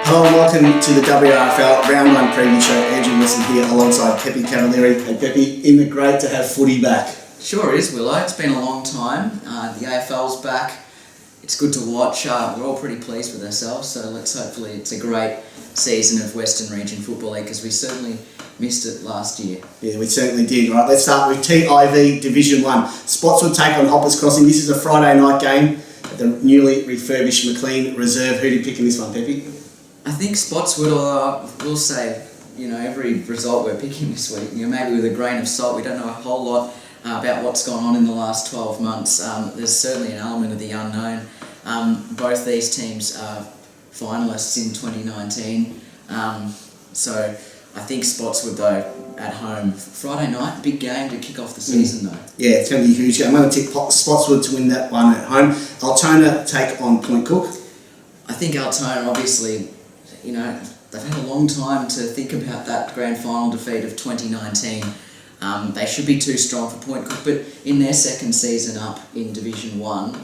Hello and welcome to the WRFL Round 1 preview show. Andrew Wilson here alongside Peppe Cavalieri. Hey Peppe, isn't it great to have footy back? Sure is, Willow. It's been a long time. The AFL's back. It's good to watch. We're all pretty pleased with ourselves, so hopefully it's a great season of Western Region Football League, because we certainly missed it last year. Yeah, we certainly did. Right, let's start with TIV Division 1. Spotswood take on Hoppers Crossing. This is a Friday night game at the newly refurbished McLean Reserve. Who do you pick in this one, Peppe? I think Spotswood, although I will say, every result we're picking this week, maybe with a grain of salt, we don't know a whole lot about what's gone on in the last 12 months. There's certainly an element of the unknown. Both these teams are finalists in 2019. So I think Spotswood, though, at home, Friday night, big game to kick off the season, though. Yeah, it's going to be a huge game. I'm going to tick Spotswood to win that one at home. Altona take on Point Cook. I think Altona, obviously, they've had a long time to think about that grand final defeat of 2019. They should be too strong for Point Cook, but in their second season up in Division 1,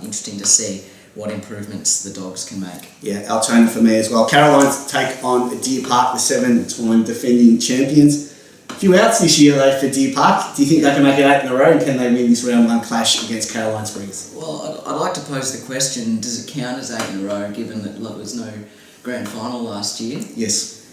interesting to see what improvements the Dogs can make. Yeah, Altona for me as well. Carolines take on Deer Park, the 7-time defending champions. A few outs this year though for Deer Park. Do you think they can make it 8 in a row, and can they win this round 1 clash against Caroline Springs? Well, I'd like to pose the question, does it count as 8 in a row, given that there was no grand final last year? Yes.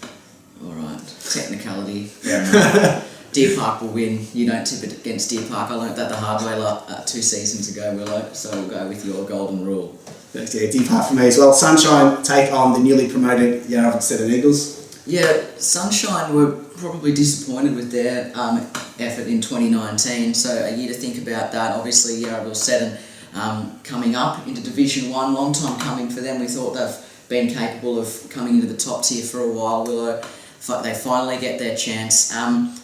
Alright, technicality, fair enough. Deer Park will win. You don't tip it against Deer Park. I learnt that the hard way 2 seasons ago, Willow, so we'll go with your golden rule. Yeah, Deer Park for me as well. Sunshine take on the newly promoted WRFL Eagles. Yeah, Sunshine were probably disappointed with their effort in 2019, so a year to think about that. Obviously, Yarraville Seton coming up into Division 1, long time coming for them. We thought they've been capable of coming into the top tier for a while, Willow. They finally get their chance.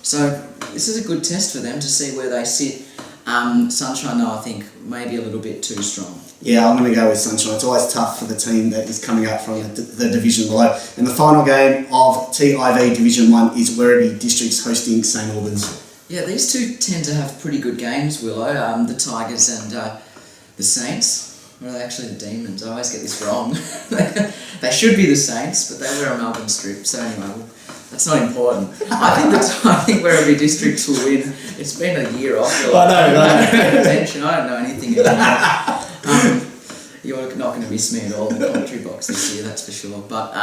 So this is a good test for them to see where they sit. Sunshine, though, I think maybe a little bit too strong. Yeah, I'm going to go with Sunshine. It's always tough for the team that is coming up from the division below. And the final game of TIV Division 1 is Werribee Districts hosting St Albans. Yeah, these two tend to have pretty good games, Willow. The Tigers and the Saints. Or are they actually the Demons? I always get this wrong. They should be the Saints, but they wear a Melbourne strip. So anyway, that's not important. I think Werribee Districts will win. It's been a year off. I know. Attention. I don't know anything anymore. You're not going to miss me at all in the commentary box this year, that's for sure. But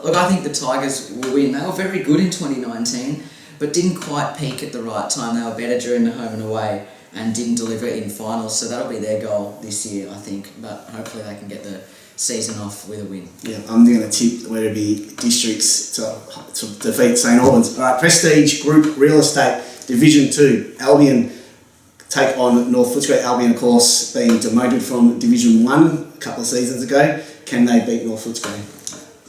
look, I think the Tigers will win. They were very good in 2019, but didn't quite peak at the right time. They were better during the home and away, and didn't deliver in finals, so that'll be their goal this year, I think. But hopefully they can get the season off with a win. Yeah, I'm going to tip Werribee Districts to defeat St Albans. All right, Prestige Group Real Estate Division 2. Albion take on North Footscray. Albion, of course, being demoted from Division 1 a couple of seasons ago. Can they beat North Footscray?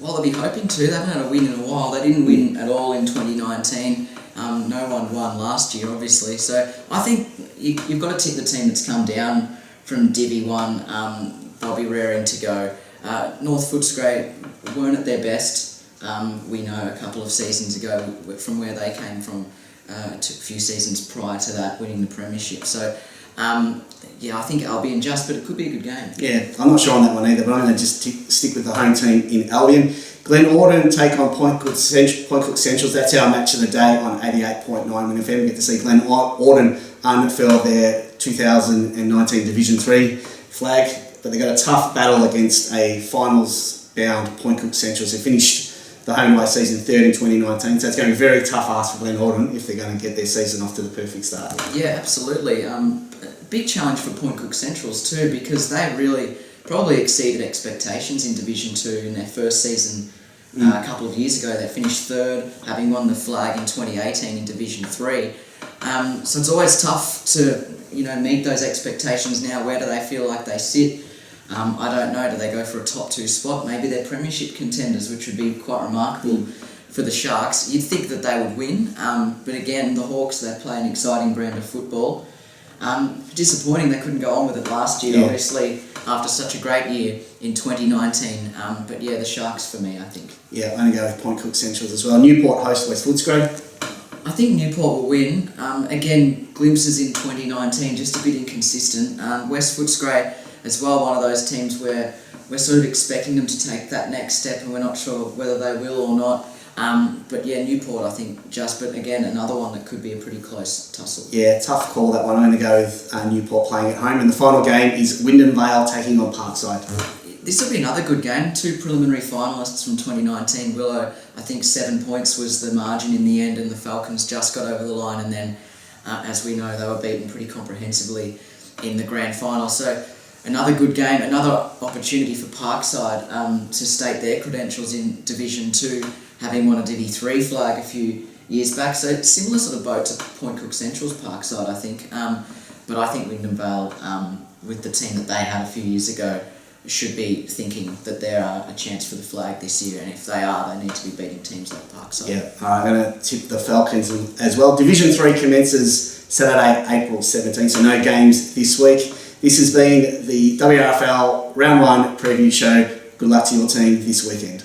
Well, they'll be hoping to. They haven't had a win in a while. They didn't win at all in 2019. No one won last year, obviously. So I think you've got to tip the team that's come down from Divi 1. They'll be raring to go. North Footscray weren't at their best. We know a couple of seasons ago from where they came from, a few seasons prior to that, winning the premiership. So, I think Albion but it could be a good game. Yeah, I'm not sure on that one either, but I'm going to just stick with the home team in Albion. Glen Orden take on Point Cook Centrals. That's our match of the day on 88.9 Win FM. We get to see Glen Orden unfurl their 2019 Division 3 flag, but they got a tough battle against a finals-bound Point Cook Centrals who finished the home away season third in 2019. So it's going to be a very tough ask for Glen Orden if they're going to get their season off to the perfect start. Yeah, absolutely. Big challenge for Point Cook Centrals too, because they really probably exceeded expectations in Division 2 in their first season. A couple of years ago, they finished third, having won the flag in 2018 in Division 3. So it's always tough to meet those expectations now. Where do they feel like they sit? I don't know. Do they go for a top 2 spot? Maybe they're premiership contenders, which would be quite remarkable for the Sharks. You'd think that they would win, but again, the Hawks, they play an exciting brand of football. Disappointing they couldn't go on with it last year, obviously, after such a great year in 2019. But yeah, the Sharks for me, I think. Yeah, I'm going to go with Point Cook Centrals as well. Newport host West Footscray. I think Newport will win. Again, glimpses in 2019, just a bit inconsistent. West Footscray as well, one of those teams where we're sort of expecting them to take that next step, and we're not sure whether they will or not. But yeah, Newport, I think, but again, another one that could be a pretty close tussle. Yeah, tough call that one. I'm going to go with Newport playing at home. And the final game is WYNDHAMVALE taking on Parkside. This will be another good game. 2 preliminary finalists from 2019. Willow, I think 7 points was the margin in the end, and the Falcons just got over the line, and then, as we know, they were beaten pretty comprehensively in the grand final. So another good game, another opportunity for Parkside to state their credentials in Division 2, having won a Divi 3 flag a few years back. So similar sort of boat to Point Cook Central's Parkside, I think. But I think WYNDHAMVALE, with the team that they had a few years ago, should be thinking that they're a chance for the flag this year, and if they are, they need to be beating teams like Parkside. Yeah, I'm going to tip the Falcons as well. Division 3 commences Saturday, April 17th, so no games this week. This has been the WRFL Round 1 preview show. Good luck to your team this weekend.